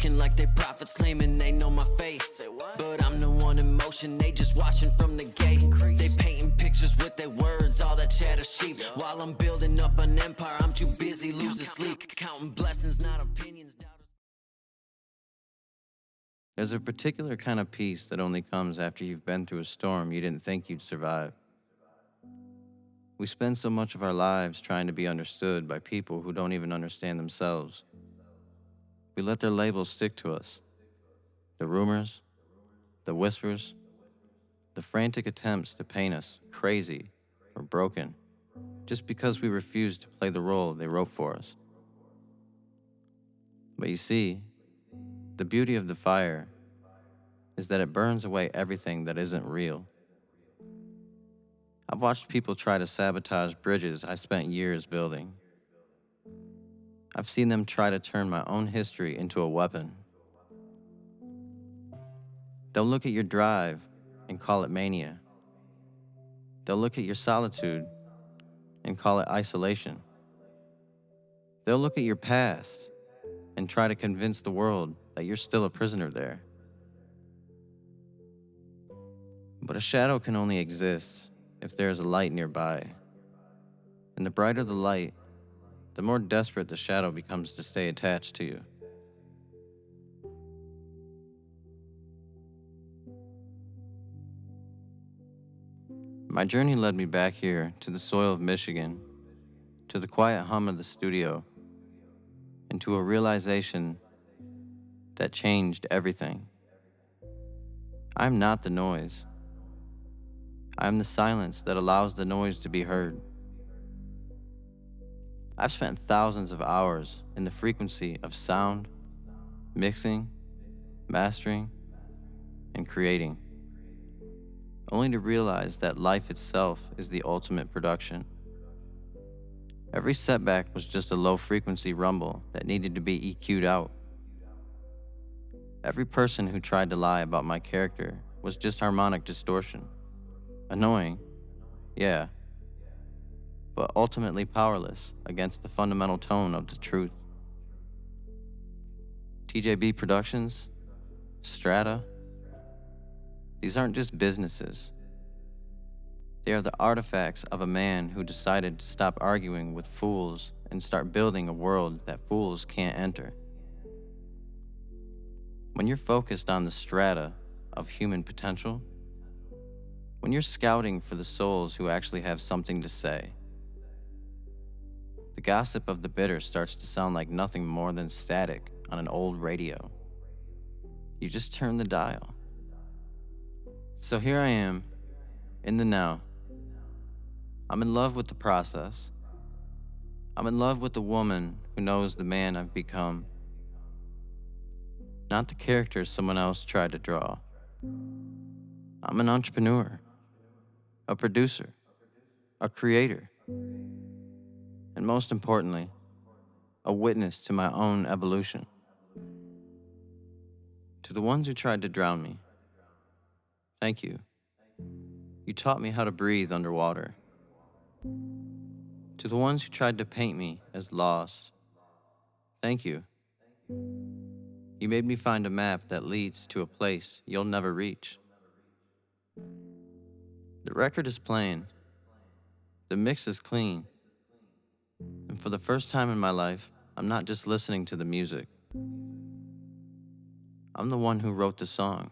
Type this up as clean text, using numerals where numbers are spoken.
talking like they prophets, claiming they know my faith. But I'm the one in motion, they just watching from the gate. They painting pictures with their words, all that chatter's cheap. While I'm building up an empire, I'm too busy losing sleep. Counting blessings, not opinions. There's a particular kind of peace that only comes after you've been through a storm you didn't think you'd survive. We spend so much of our lives trying to be understood by people who don't even understand themselves. We let their labels stick to us. The rumors, the whispers, the frantic attempts to paint us crazy or broken just because we refuse to play the role they wrote for us. But you see, the beauty of the fire is that it burns away everything that isn't real. I've watched people try to sabotage bridges I spent years building. I've seen them try to turn my own history into a weapon. They'll look at your drive and call it mania. They'll look at your solitude and call it isolation. They'll look at your past and try to convince the world that you're still a prisoner there. But a shadow can only exist if there's a light nearby. And the brighter the light, the more desperate the shadow becomes to stay attached to you. My journey led me back here to the soil of Michigan, to the quiet hum of the studio, and to a realization that changed everything. I'm not the noise. I'm the silence that allows the noise to be heard. I've spent thousands of hours in the frequency of sound, mixing, mastering, and creating, only to realize that life itself is the ultimate production. Every setback was just a low-frequency rumble that needed to be EQ'd out. Every person who tried to lie about my character was just harmonic distortion. Annoying, yeah, but ultimately powerless against the fundamental tone of the truth. TJB Productions, Strata, these aren't just businesses. They are the artifacts of a man who decided to stop arguing with fools and start building a world that fools can't enter. When you're focused on the strata of human potential, when you're scouting for the souls who actually have something to say, the gossip of the bitter starts to sound like nothing more than static on an old radio. You just turn the dial. So here I am, in the now. I'm in love with the process. I'm in love with the woman who knows the man I've become, not the characters someone else tried to draw. I'm an entrepreneur, a producer, a creator, and most importantly, a witness to my own evolution. To the ones who tried to drown me, thank you. You taught me how to breathe underwater. To the ones who tried to paint me as lost, thank you. You made me find a map that leads to a place you'll never reach. The record is playing. The mix is clean. And for the first time in my life, I'm not just listening to the music. I'm the one who wrote the song.